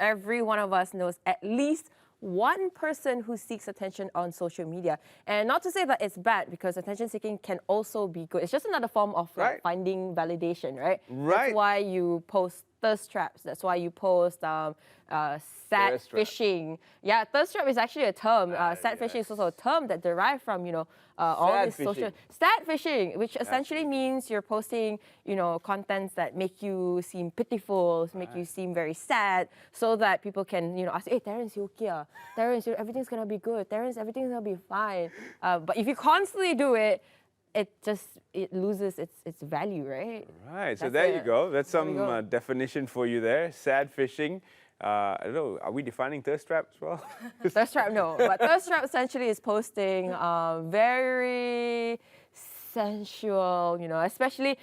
every one of us knows at least one person who seeks attention on social media. And not to say that it's bad, because attention seeking can also be good. It's just another form of like, finding validation, right? That's why you post thirst traps. That's why you post sad fishing. Yeah, thirst trap is actually a term. Sad fishing is also a term that derived from, you know, all this social... Sad fishing, which essentially means you're posting, you know, contents that make you seem pitiful, make you seem very sad, so that people can, you know, ask, hey, Terence, you okay? Terence, everything's gonna be good. Terence, everything's gonna be fine. But if you constantly do it, it loses its value, right? Right. So there you go. That's some definition for you there. Sad fishing. I don't know. Are we defining thirst trap as well? Thirst trap, no. But thirst trap essentially is posting very sensual, you know, especially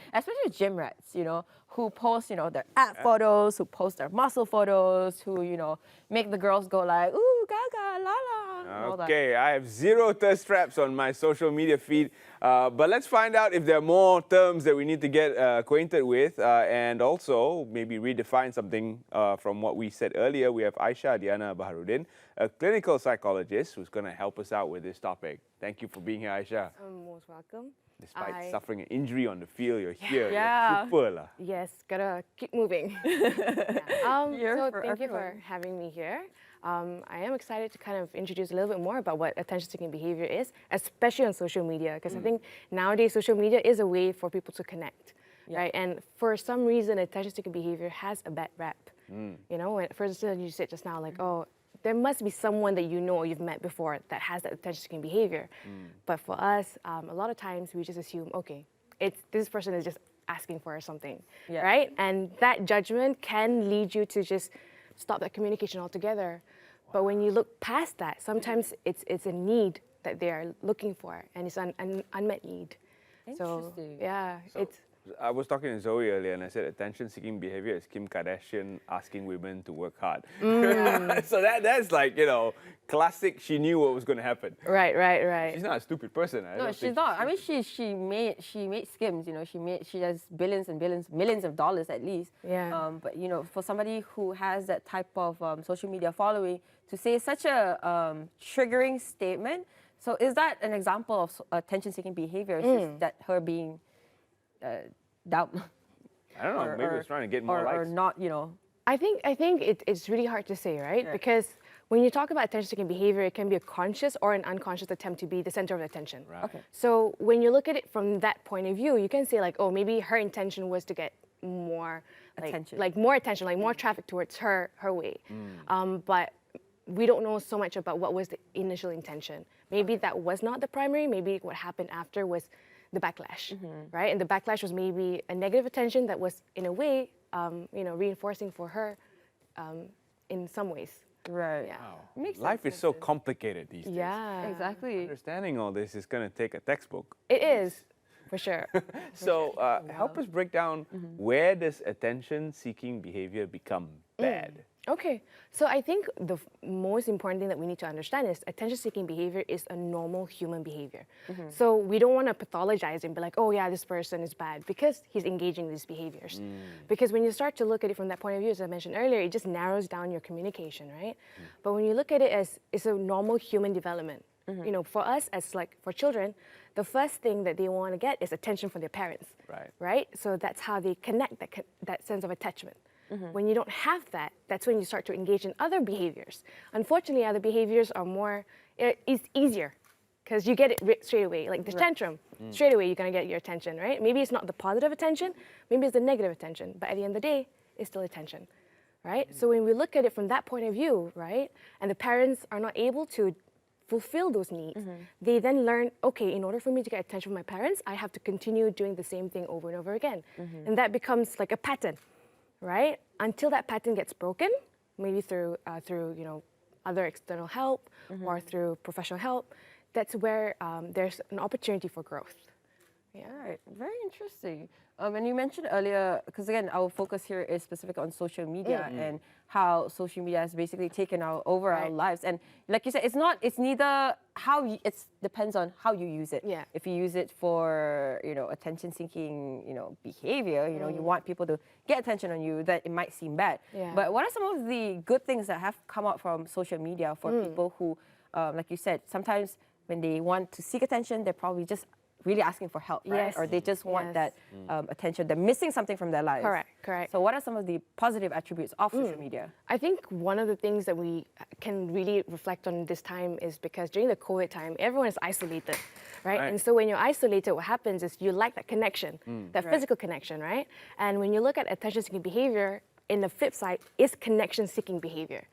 gym rats, you know, who post, you know, their ab photos, who post their muscle photos, who, you know, make the girls go like, ooh, gaga, la la. Okay, I have 0 thirst traps on my social media feed, but let's find out if there are more terms that we need to get acquainted with, and also maybe redefine something from what we said earlier. We have AISHAH DIYANA Baharudin, a clinical psychologist who's going to help us out with this topic. Thank you for being here, AISHAH. Most welcome. Despite suffering an injury on the field, you're here. You're super lah. Yes, gotta keep moving. So thank you for having me here. I am excited to kind of introduce a little bit more about what attention-seeking behavior is, especially on social media, because I think nowadays social media is a way for people to connect, right? And for some reason, attention-seeking behavior has a bad rap. You know, for instance, you said just now, like, oh, there must be someone that you know or you've met before that has that attention-seeking behavior. But for us, a lot of times we just assume, okay, this person is just asking for something, right? And that judgment can lead you to just stop that communication altogether. But when you look past that, sometimes it's a need that they are looking for, and it's an unmet need. Interesting. So yeah, I was talking to Zoe earlier, and I said attention-seeking behavior is Kim Kardashian asking women to work hard. So that's like, you know, classic. She knew what was going to happen. Right. She's not a stupid person. No, she's not. I mean, she made skims. You know, she has billions and billions, millions of dollars at least. Yeah. But you know, for somebody who has that type of social media following, to say such a triggering statement. So is that an example of attention-seeking behavior? Is that her being dumb? I don't know. Maybe it's trying to get more likes. Or not, you know. I think it's really hard to say, right? Because when you talk about attention-seeking behavior, it can be a conscious or an unconscious attempt to be the center of attention. Right. Okay. So when you look at it from that point of view, you can say like, oh, maybe her intention was to get more attention, like more traffic towards her way. But we don't know so much about what was the initial intention. Maybe that was not the primary. Maybe what happened after was the backlash, right? And the backlash was maybe a negative attention that was, in a way, you know, reinforcing for her in some ways. Right. Yeah. Wow. Life is so complicated these days. Yeah. Exactly. Understanding all this is going to take a textbook. It is, for sure. So help us break down, where does attention-seeking behavior become bad? Okay, so I think the most important thing that we need to understand is attention-seeking behavior is a normal human behavior. So we don't want to pathologize and be like, oh yeah, this person is bad because he's engaging in these behaviors. Because when you start to look at it from that point of view, as I mentioned earlier, it just narrows down your communication, right? But when you look at it as it's a normal human development, you know, for us as like for children, the first thing that they want to get is attention from their parents, right? So that's how they connect that sense of attachment. When you don't have that, that's when you start to engage in other behaviors. Unfortunately, other behaviors are more, it's easier because you get it straight away. Like the tantrum, straight away you're gonna get your attention, right? Maybe it's not the positive attention, maybe it's the negative attention, but at the end of the day, it's still attention, right? So when we look at it from that point of view, right, and the parents are not able to fulfill those needs, they then learn, okay, in order for me to get attention from my parents, I have to continue doing the same thing over and over again. And that becomes like a pattern. Right? Until that pattern gets broken, maybe through you know, other external help or through professional help, that's where there's an opportunity for growth. Yeah, right. Very interesting. And you mentioned earlier, because again, our focus here is specific on social media and how social media has basically taken over our lives. And like you said, it's neither how you, it depends on how you use it. Yeah. If you use it for, attention-seeking, behavior, you want people to get attention on you, that it might seem bad. Yeah. But what are some of the good things that have come out from social media for people who, like you said, sometimes when they want to seek attention, they're probably just really asking for help, right? Yes. Or they just want Yes. that attention. They're missing something from their lives. Correct. So what are some of the positive attributes of social media? I think one of the things that we can really reflect on this time is because during the COVID time, everyone is isolated, right? And so when you're isolated, what happens is you lack that connection, that physical connection, right? And when you look at attention-seeking behavior, in the flip side is connection-seeking behavior,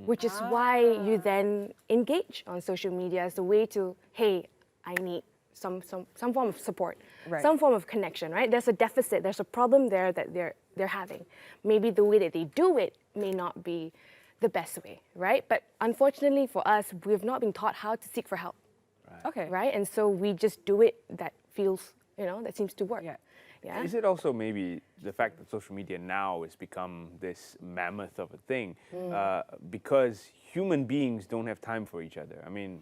which is why you then engage on social media as a way to, hey, I need some form of support, some form of connection, right? There's a deficit, there's a problem there that they're having. Maybe the way that they do it may not be the best way, right? But unfortunately for us, we've not been taught how to seek for help. Okay. Right? And so we just do it that feels, that seems to work. Yeah. Is it also maybe the fact that social media now has become this mammoth of a thing because human beings don't have time for each other? I mean,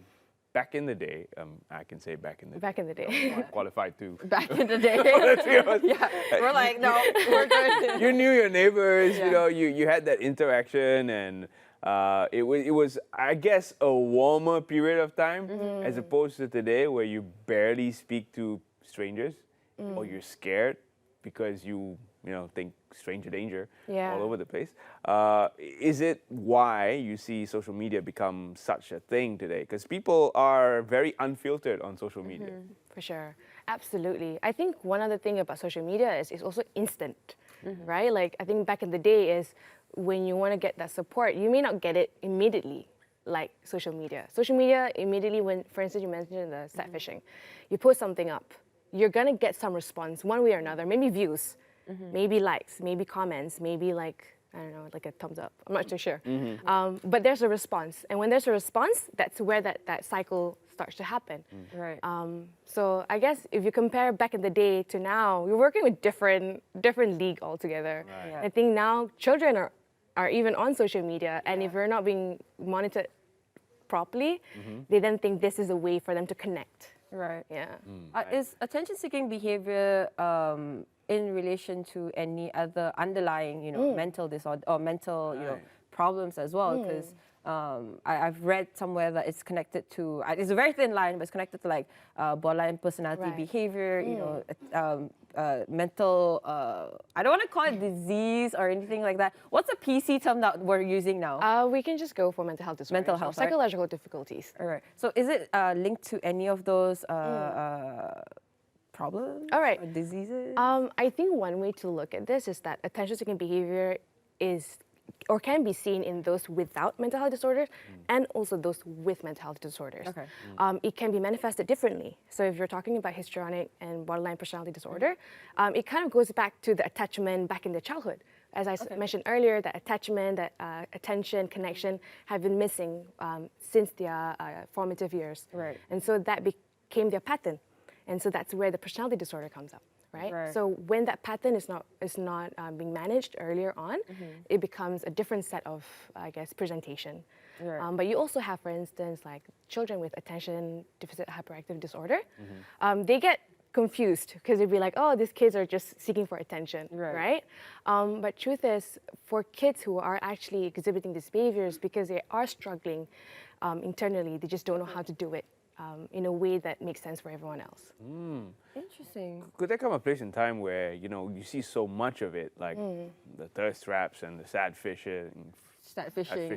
back in the day, I can say back in the Back in the day. I'm qualified too. Back in the day. Yeah, we're like, no, we're good. You knew your neighbors, you had that interaction, and it was, I guess, a warmer period of time as opposed to today where you barely speak to strangers or you're scared because you think stranger danger all over the place. Is it why you see social media become such a thing today? Because people are very unfiltered on social media. For sure. Absolutely. I think one other thing about social media is it's also instant, right? Like, I think back in the day is when you want to get that support, you may not get it immediately like social media. Social media, immediately when, for instance, you mentioned the stat phishing, you post something up, you're going to get some response one way or another, maybe views, maybe likes, maybe comments, maybe like, I don't know, like a thumbs up. I'm not too sure. But there's a response. And when there's a response, that's where that cycle starts to happen. Right. So I guess if you compare back in the day to now, we're working with different league altogether. Right. Yeah. I think now children are even on social media, and if we're not being monitored properly, they then think this is a way for them to connect. Right. Yeah. Is attention-seeking behavior in relation to any other underlying, mental disorder or mental, problems as well? Because I've read somewhere that it's connected to, it's a very thin line, but it's connected to like borderline personality behavior, mental, I don't want to call it disease or anything like that. What's a PC term that we're using now? We can just go for mental health disorders. Mental health, or psychological difficulties. All right. So is it linked to any of those problems All right. or diseases? I think one way to look at this is that attention-seeking behavior is or can be seen in those without mental health disorders and also those with mental health disorders. Okay. It can be manifested differently. So if you're talking about histrionic and borderline personality disorder, it kind of goes back to the attachment back in the childhood. As I mentioned earlier, that attachment, that attention, connection have been missing since their formative years. Right. And so that became their pattern. And so that's where the personality disorder comes up. Right? So when that pattern is not being managed earlier on, it becomes a different set of, I guess, presentation. Right. But you also have, for instance, like children with attention deficit hyperactive disorder. They get confused because they'd be like, oh, these kids are just seeking for attention, right? But truth is, for kids who are actually exhibiting these behaviors because they are struggling internally, they just don't know how to do it in a way that makes sense for everyone else. Interesting. Could there come a place in time where, you see so much of it, like the thirst traps and the sad fishing,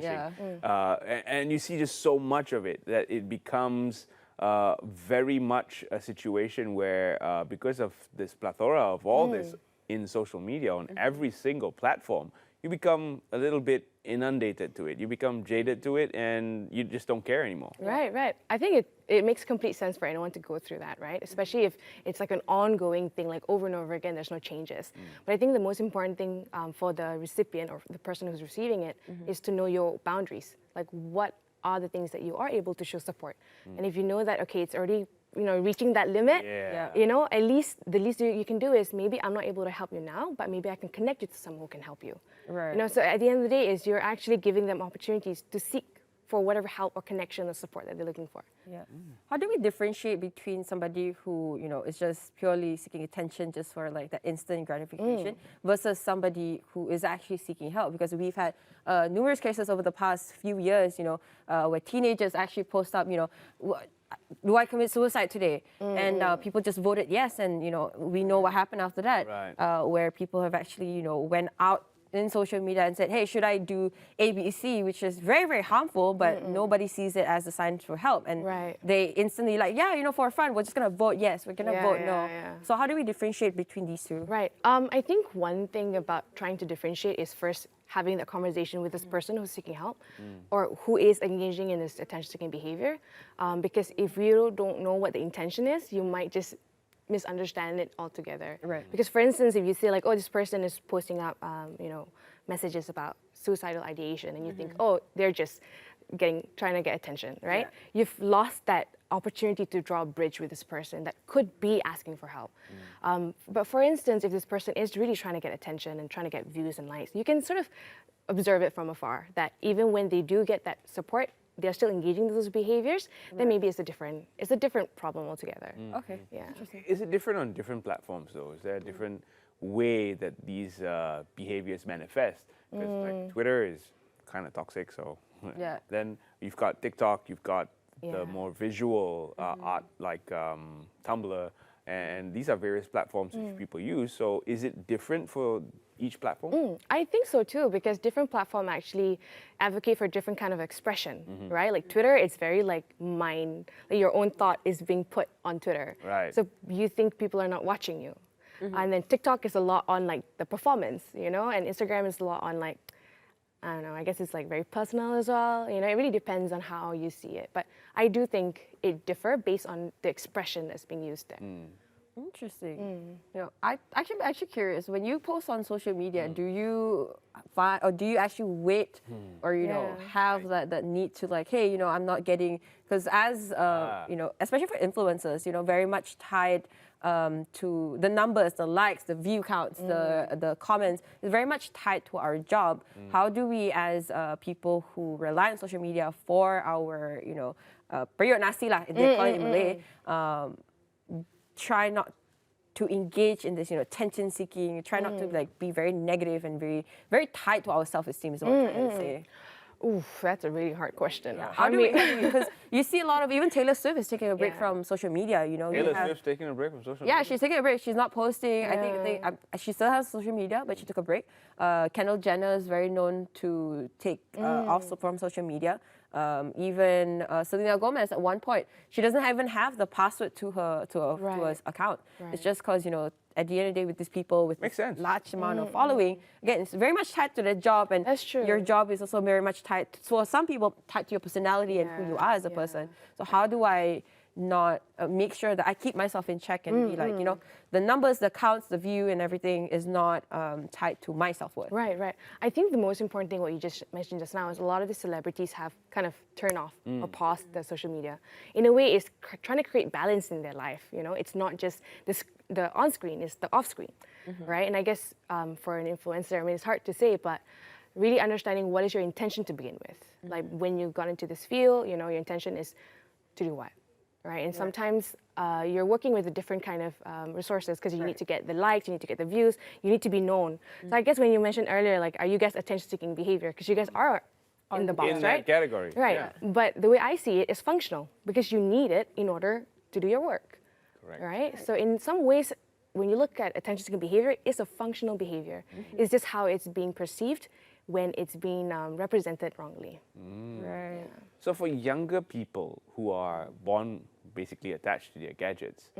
Yeah. and you see just so much of it that it becomes very much a situation where, because of this plethora of all this in social media on every single platform, you become a little bit inundated to it. You become jaded to it, and you just don't care anymore. Right. I think it makes complete sense for anyone to go through that, right? Especially if it's like an ongoing thing, like over and over again, there's no changes. But I think the most important thing for the recipient or the person who's receiving it is to know your boundaries. Like, what are the things that you are able to show support? And if you know that, okay, it's already reaching that limit, Yeah. at least the least you can do is maybe I'm not able to help you now, but maybe I can connect you to someone who can help you. Right. So at the end of the day, is you're actually giving them opportunities to seek for whatever help or connection or support that they're looking for. Yeah. How do we differentiate between somebody who, is just purely seeking attention just for like that instant gratification versus somebody who is actually seeking help? Because we've had numerous cases over the past few years, where teenagers actually post up, do I commit suicide today? And people just voted yes, and we know what happened after that, Right. where people have actually went out in social media and said, hey, should I do A, B, C, which is very, very harmful, but nobody sees it as a sign for help. And they instantly like, for fun, we're just going to vote yes, we're going to vote no. So how do we differentiate between these two? Right. I think one thing about trying to differentiate is first having that conversation with this person who's seeking help or who is engaging in this attention-seeking behavior. Because if you don't know what the intention is, you might just misunderstand it altogether. Right. Because for instance, if you say like, oh, this person is posting up, messages about suicidal ideation, and you think, oh, they're just trying to get attention, right? You've lost that opportunity to draw a bridge with this person that could be asking for help. But for instance, if this person is really trying to get attention and trying to get views and likes, you can sort of observe it from afar, that even when they do get that support, they're still engaging in those behaviors, then maybe it's a different problem altogether. Okay. Yeah. Is it different on different platforms though? Is there a different way that these behaviors manifest? Because like Twitter is kind of toxic, so then you've got TikTok, you've got the more visual art like Tumblr, and these are various platforms which people use. So is it different for each platform? I think so too, because different platforms actually advocate for different kind of expression, right? Like Twitter, it's very like your own thought is being put on Twitter. Right. So you think people are not watching you. And then TikTok is a lot on like the performance, and Instagram is a lot on like, I don't know, I guess it's like very personal as well. It really depends on how you see it. But I do think it differs based on the expression that's being used there. Interesting. I'm actually curious. When you post on social media, do you find, or do you actually wait, or have that need to like, hey, I'm not getting, because as especially for influencers, very much tied to the numbers, the likes, the view counts, the comments, is very much tied to our job. How do we, as people who rely on social media for our, period nasi lah, they call it in Malay, try not to engage in this, attention seeking, try not to like be very negative and very, very tied to our self-esteem is what I'm trying to say. Oof, that's a really hard question. How do we, because you see a lot of, even Taylor Swift is taking a break from social media, Taylor Swift's taking a break from social media? Yeah, she's taking a break. She's not posting. I think she still has social media, but she took a break. Kendall Jenner is very known to take off from social media. Even Selena Gomez at one point, she doesn't even have the password to her account. It's just because at the end of the day, with these people with large amount of following, again, it's very much tied to their job, and that's true. Your job is also very much tied for some people tied to your personality and who you are as a person. So how do I not make sure that I keep myself in check and be like, the numbers, the counts, the view and everything is not tied to my self-worth. Right. I think the most important thing, what you just mentioned just now, is a lot of the celebrities have kind of turned off or paused their social media. In a way, it's trying to create balance in their life. It's not just the on-screen, it's the off-screen, right? And I guess for an influencer, I mean, it's hard to say, but really understanding what is your intention to begin with. Like when you got into this field, your intention is to do what? Right, and sometimes you're working with a different kind of resources because you need to get the likes, you need to get the views, you need to be known. So I guess when you mentioned earlier, like, are you guys attention-seeking behavior? Because you guys are in the box, in that category. Right, yeah. But the way I see it is functional because you need it in order to do your work. Correct. Right, so in some ways, when you look at attention-seeking behavior, it's a functional behavior. It's just how it's being perceived when it's being represented wrongly. Right. So for younger people who are born basically attached to their gadgets,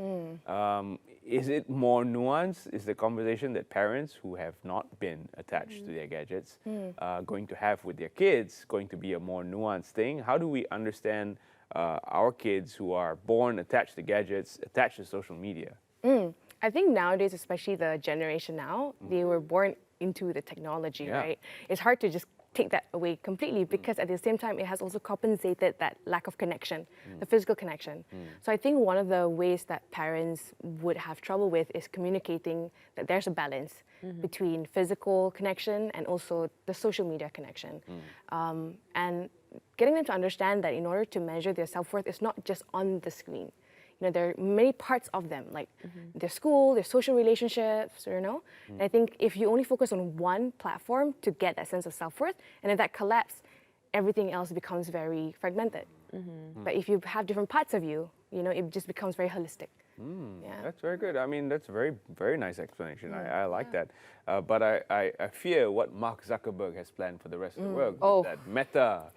is it more nuanced? Is the conversation that parents who have not been attached to their gadgets going to have with their kids going to be a more nuanced thing? How do we understand our kids who are born attached to gadgets, attached to social media? I think nowadays, especially the generation now, they were born into the technology, right? It's hard to just take that away completely, because at the same time it has also compensated that lack of connection, the physical connection. So I think one of the ways that parents would have trouble with is communicating that there's a balance between physical connection and also the social media connection. And getting them to understand that in order to measure their self-worth, it's not just on the screen. You know, there are many parts of them, like their school, their social relationships, you know. And I think if you only focus on one platform to get that sense of self-worth, and if that collapses, everything else becomes very fragmented. But if you have different parts of you, you know, it just becomes very holistic. Yeah. That's very good. I mean, that's a very, very nice explanation. I like that. But I fear what Mark Zuckerberg has planned for the rest of the world. With that Meta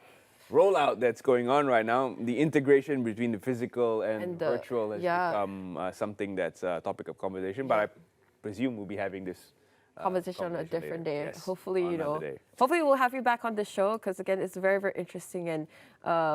rollout that's going on right now, the integration between the physical and virtual has become something that's a topic of conversation. But I presume we'll be having this conversation on a different day. Yes, Hopefully, on you know, another day. hopefully we'll have you back on the show, because again, it's very, very interesting, and